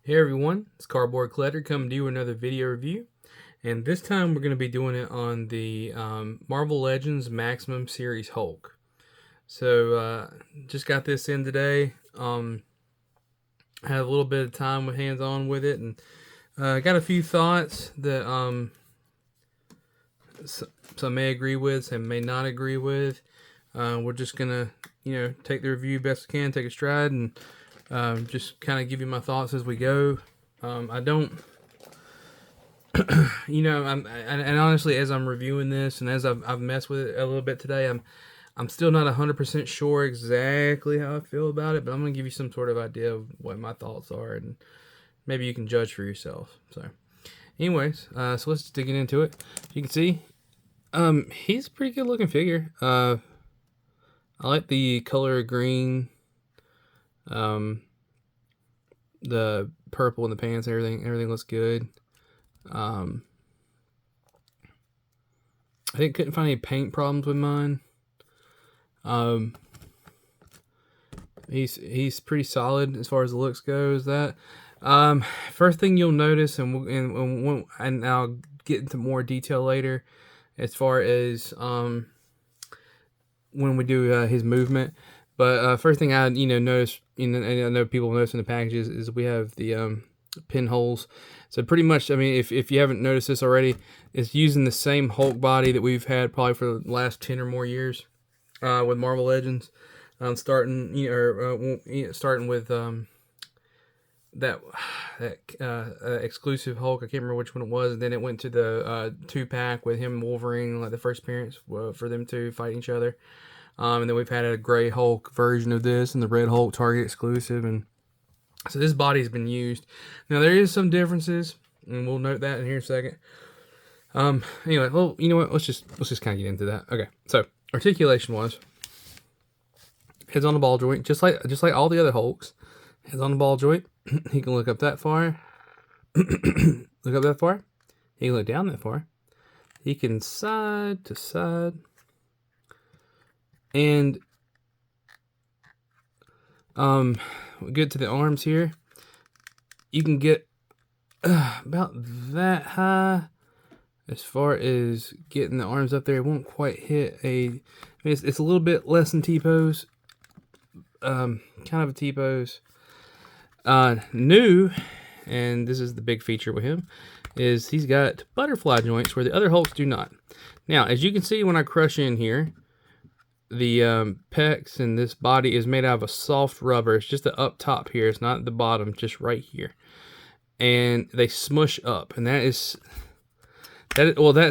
Hey everyone, it's Cardboard Collector coming to you with another video review, and this time we're going to be doing it on the Marvel Legends Maximum Series Hulk. So just got this in today. Had a little bit of time with hands-on with it, and got a few thoughts that some may agree with, some may not agree with. We're just gonna take the review best we can, take a stride, and just kind of give you my thoughts as we go. I don't, and honestly, as I'm reviewing this and as I've messed with it a little bit today, I'm still not 100% sure exactly how I feel about it, but I'm gonna give you some sort of idea of what my thoughts are, and maybe you can judge for yourself. So, anyways, so let's dig into it. You can see, he's a pretty good looking figure. I like the color green. The purple in the pants, everything looks good. I couldn't find any paint problems with mine. He's pretty solid as far as the looks goes. That first thing you'll notice, and I'll get into more detail later, as far as when we do his movement. But first thing I notice, and I know people notice in the packages, is we have the pinholes. So pretty much, I mean, if you haven't noticed this already, it's using the same Hulk body that we've had probably for the last 10 or more years with Marvel Legends. Starting with that exclusive Hulk. I can't remember which one it was. And then it went to the 2-pack with him and Wolverine, like the first appearance for them two fighting each other. And then we've had a gray Hulk version of this and the red Hulk Target exclusive. And so this body's been used. Now there is some differences, and we'll note that in here in a second. Anyway, well, you know what? Let's just kind of get into that. Okay, so articulation wise, heads on the ball joint, just like all the other Hulks. Heads on the ball joint. He can look up that far. Look up that far. He can look down that far. He can side to side. And we get to the arms here. You can get about that high as far as getting the arms up there. It won't quite hit a. I mean, it's a little bit less than T-pose. Kind of a T-pose. New, and this is the big feature with him, is he's got butterfly joints where the other Hulks do not. Now, as you can see when I crush in here, the pecs and this body is made out of a soft rubber. It's just the up top here. It's not the bottom, just right here. And they smush up, and that's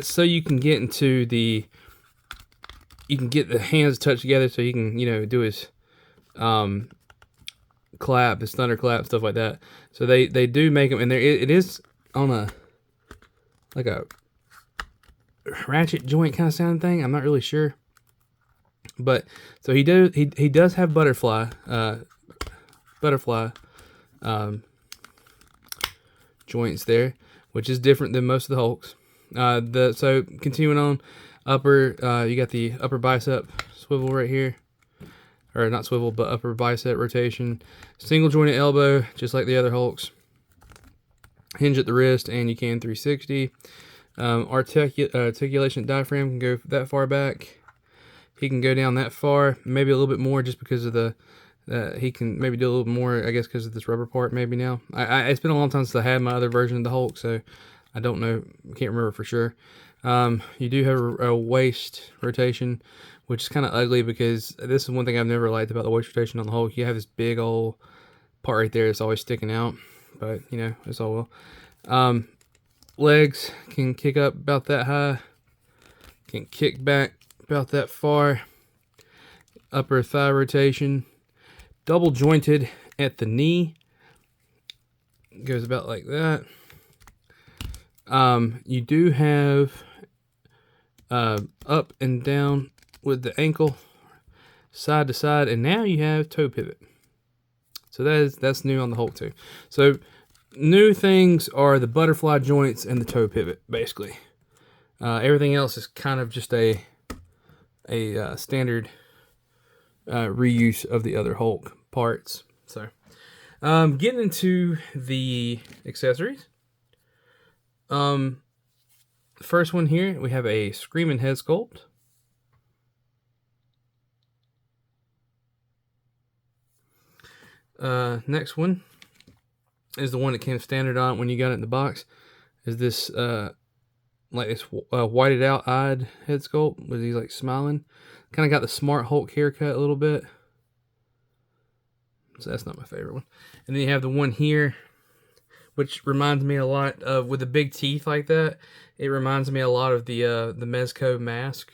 so you can get into the, you can get the hands touched together, so you can do his clap, his thunder clap, stuff like that. So they do make them, and it is on a like a ratchet joint kind of sounding thing. I'm not really sure. But so he does have butterfly joints there, which is different than most of the Hulks. So continuing on, upper you got the upper bicep swivel right here, or not swivel, but upper bicep rotation. Single jointed elbow, just like the other Hulks. Hinge at the wrist, and you can 360. Articulation diaphragm can go that far back. He can go down that far, maybe a little bit more, just because of the. He can maybe do a little more, I guess, because of this rubber part. Maybe now. It's been a long time since I had my other version of the Hulk, so I don't know. Can't remember for sure. You do have a waist rotation, which is kind of ugly because this is one thing I've never liked about the waist rotation on the Hulk. You have this big old part right there that's always sticking out, but it's all well. Legs can kick up about that high. Can kick back about that far. Upper thigh rotation, double jointed at the knee, goes about like that. You do have up and down with the ankle, side to side, and now you have toe pivot. So that's new on the Hulk too. So new things are the butterfly joints and the toe pivot, basically. Everything else is kind of just a standard reuse of the other Hulk parts. So Getting into the accessories. First one here, we have a Screaming head sculpt. Next one is the one that came standard on when you got it in the box. Is this like this whited out eyed head sculpt with he's like smiling, kind of got the Smart Hulk haircut a little bit. So that's not my favorite one. And then you have the one here, which reminds me a lot of, with the big teeth like that, it reminds me a lot of the Mezco mask.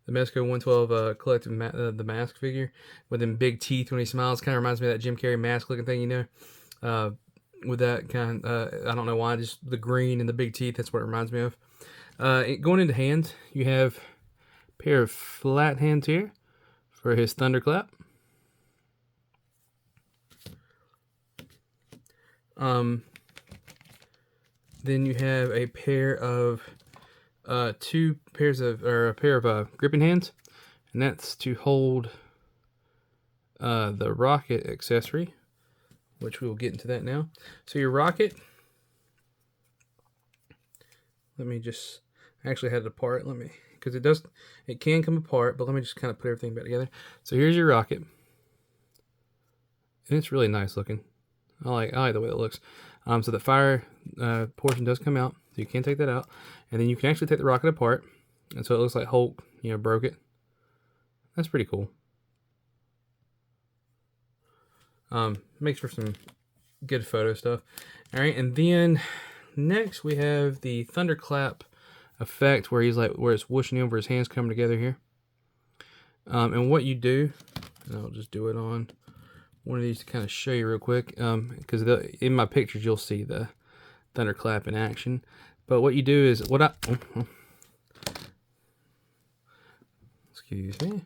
The Mezco 112 collective the mask figure with them big teeth when he smiles. Kind of reminds me of that Jim Carrey mask looking thing, you know. With that kind I don't know why, just the green and the big teeth, that's what it reminds me of. Going into hands, you have a pair of flat hands here for his thunderclap. Then you have a pair of a pair of gripping hands, and that's to hold the rocket accessory, which we will get into that now. So your rocket, let me just, I actually had it apart, because it can come apart, but let me just kind of put everything back together. So here's your rocket, and it's really nice looking. I like the way it looks. So the fire portion does come out, so you can take that out, and then you can actually take the rocket apart, and so it looks like Hulk, broke it. That's pretty cool. Makes for some good photo stuff. All right, and then next we have the thunderclap effect, where it's whooshing over his hands coming together here. And what you do, and I'll just do it on one of these to kind of show you real quick, because in my pictures you'll see the thunderclap in action. But what you do is excuse me,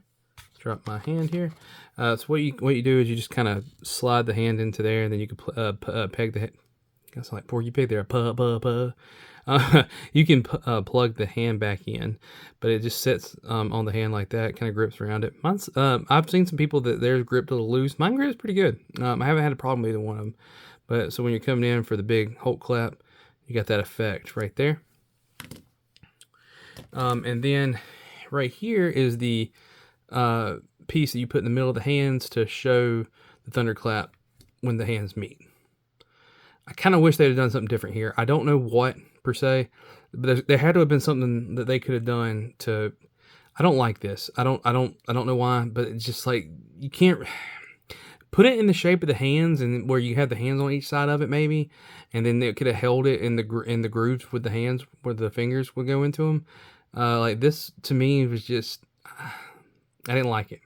drop my hand here. So what you do is you just kind of slide the hand into there, and then you can peg the head. That's like before you peg there, you can plug the hand back in, but it just sits on the hand like that, kind of grips around it. Mine's, I've seen some people that theirs gripped a little loose. Mine grips pretty good. I haven't had a problem with either one of them. But so when you're coming in for the big Hulk clap, you got that effect right there. And then right here is the piece that you put in the middle of the hands to show the thunderclap when the hands meet. I kind of wish they'd have done something different here. I don't know what per se, but there had to have been something that they could have done to. I don't like this. I don't know why, but it's just like you can't put it in the shape of the hands, and where you have the hands on each side of it maybe, and then they could have held it in the grooves with the hands where the fingers would go into them. Like this to me was just, I didn't like it.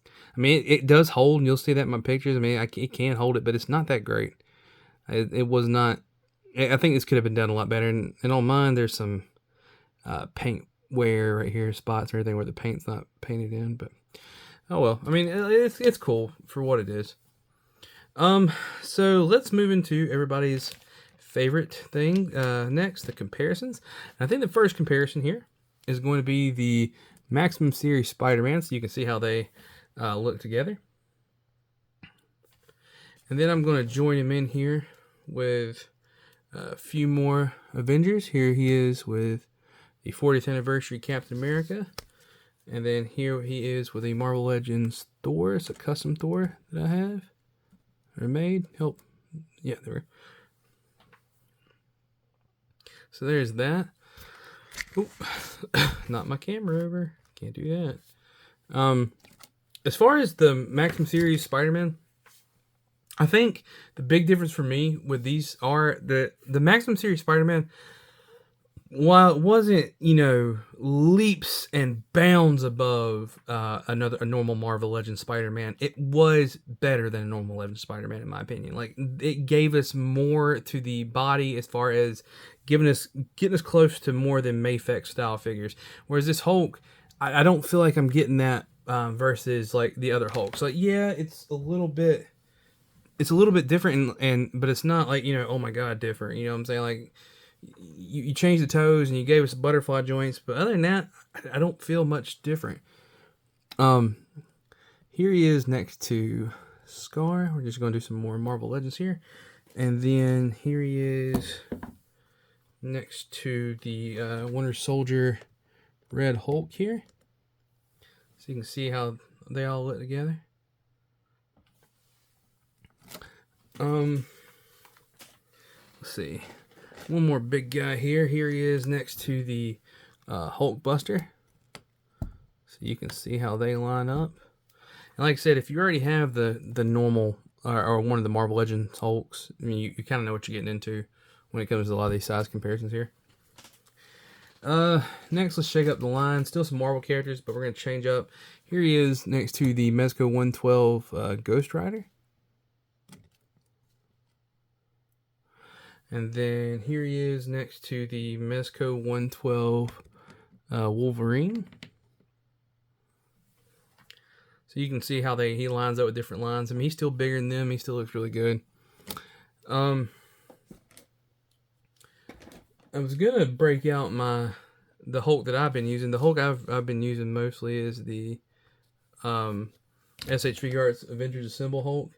I mean, it does hold, and you'll see that in my pictures. I mean, it can hold it, but it's not that great. It was not. I think this could have been done a lot better. And on mine, there's some paint wear right here, spots and everything where the paint's not painted in. But oh well. I mean, it's cool for what it is. So let's move into everybody's favorite thing next, the comparisons. And I think the first comparison here is going to be the Maximum Series Spider-Man, so you can see how they look together. And then I'm going to join him in here with a few more Avengers. Here he is with the 40th anniversary Captain America. And then here he is with a Marvel Legends Thor. It's a custom Thor that I have. Or made. Help. Yeah, there we go. So there's that. Oop. Knock my camera over. Can't do that. As far as the Maximum Series Spider-Man, I think the big difference for me with these are the Maximum Series Spider-Man, while it wasn't, leaps and bounds above a normal Marvel Legends Spider-Man, it was better than a normal Legends Spider-Man in my opinion. Like, it gave us more to the body as far as getting us close to more than Mayfix style figures. Whereas this Hulk, I don't feel like I'm getting that versus like the other Hulks. Like, yeah, it's a little bit different, but it's not like, oh my god, different. You know what I'm saying? Like, you changed the toes and you gave us butterfly joints, but other than that, I don't feel much different. Here he is next to Scar. We're just going to do some more Marvel Legends here. And then here he is next to the Winter Soldier Red Hulk here. So you can see how they all lit together. Let's see. One more big guy here. Here he is next to the Hulk Buster. So you can see how they line up. And like I said, if you already have the normal or one of the Marvel Legends Hulks, I mean, you kind of know what you're getting into when it comes to a lot of these size comparisons here. Next, let's shake up the line. Still some Marvel characters, but we're going to change up. Here he is next to the Mezco 112 Ghost Rider. And then here he is next to the Mezco 112 Wolverine. So you can see how he lines up with different lines. I mean, he's still bigger than them. He still looks really good. I was gonna break out the Hulk that I've been using. The Hulk I've been using mostly is the SH Figuarts Avengers Assemble Hulk.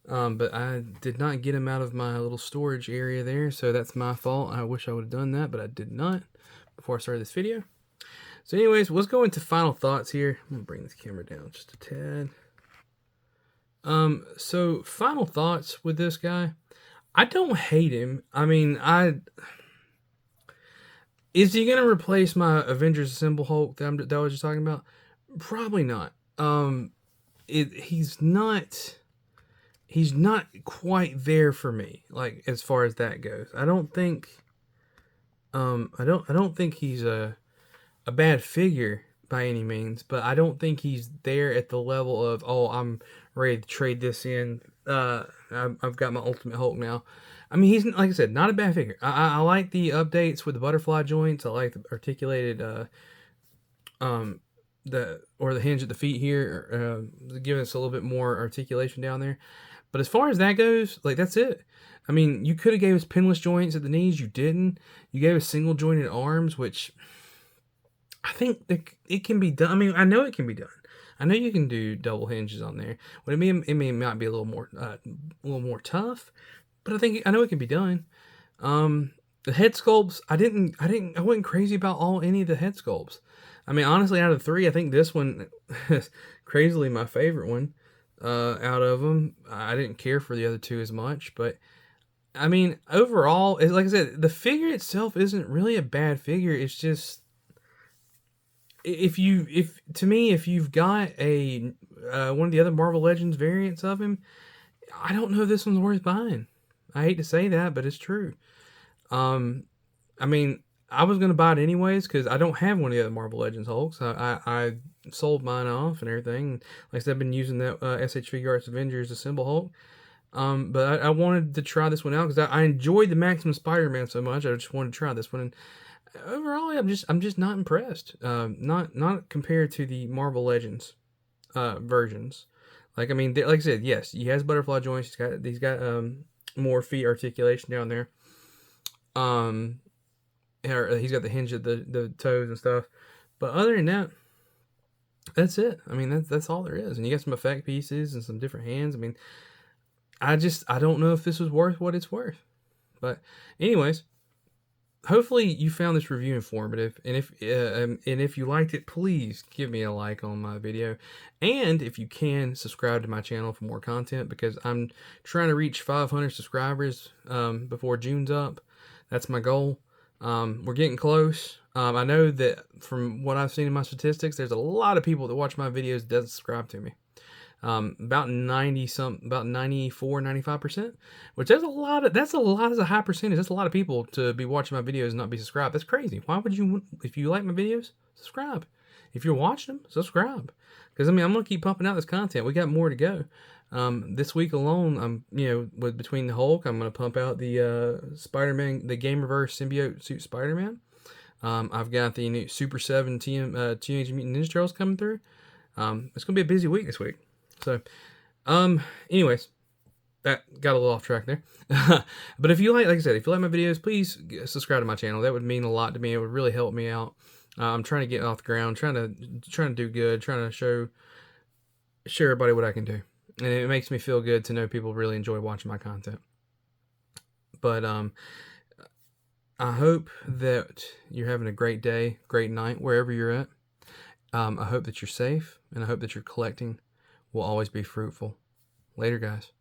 But I did not get him out of my little storage area there, so that's my fault. I wish I would have done that, but I did not before I started this video. So anyways, let's go into final thoughts here. I'm going to bring this camera down just a tad. So final thoughts with this guy. I don't hate him. I mean, is he going to replace my Avengers Assemble Hulk that I was just talking about? Probably not. He's not quite there for me, like, as far as that goes. I don't think he's a bad figure by any means, but I don't think he's there at the level of, oh, I'm ready to trade this in. I've got my Ultimate Hulk now. I mean, he's, like I said, not a bad figure. I like the updates with the butterfly joints. I like the articulated the hinge at the feet here, giving us a little bit more articulation down there. But as far as that goes, like, that's it. I mean, you could have gave us pinless joints at the knees. You didn't. You gave us single jointed arms, which I think it can be done. I mean, I know it can be done. I know you can do double hinges on there. But it might be a little more tough. But I know it can be done. The head sculpts, I wasn't crazy about any of the head sculpts. I mean, honestly, out of the three, I think this one is crazily my favorite one. Out of them, I didn't care for the other two as much, but I mean, overall, like I said, the figure itself isn't really a bad figure. It's just, if you've got one of the other Marvel Legends variants of him, I don't know if this one's worth buying. I hate to say that, but it's true. I mean, I was going to buy it anyways because I don't have one of the other Marvel Legends Hulks. I sold mine off and everything. Like I said, I've been using that SH Figuarts Avengers Assemble Hulk. But I wanted to try this one out because I enjoyed the Maximum Spider-Man so much. I just wanted to try this one. And overall, I'm just not impressed. Not compared to the Marvel Legends versions. Like, I mean, like I said, yes, he has butterfly joints. He's got more feet articulation down there. He's got the hinge at the toes and stuff. But other than that, that's it. I mean, that's all there is. And you got some effect pieces and some different hands. I mean, I don't know if this was worth what it's worth. But anyways, hopefully you found this review informative. And if you liked it, please give me a like on my video. And if you can, subscribe to my channel for more content, because I'm trying to reach 500 subscribers before June's up. That's my goal. We're getting close. I know that from what I've seen in my statistics, there's a lot of people that watch my videos that doesn't subscribe to me. About 94, 95%, which that's a lot as a high percentage. That's a lot of people to be watching my videos and not be subscribed. That's crazy. Why would you, if you like my videos, subscribe. If you're watching them, subscribe. Because, I mean, I'm going to keep pumping out this content. We got more to go. This week alone, between the Hulk, I'm going to pump out the Spider-Man, the Gamerverse symbiote suit Spider-Man. I've got the new Super 7 Teenage Mutant Ninja Turtles coming through. It's going to be a busy week this week. So, anyways, that got a little off track there. But if you like I said, if you like my videos, please subscribe to my channel. That would mean a lot to me. It would really help me out. I'm trying to get off the ground, trying to do good, trying to show everybody what I can do. and it makes me feel good to know people really enjoy watching my content. But I hope that you're having a great day, great night, wherever you're at. I hope that you're safe, and I hope that your collecting will always be fruitful. Later, guys.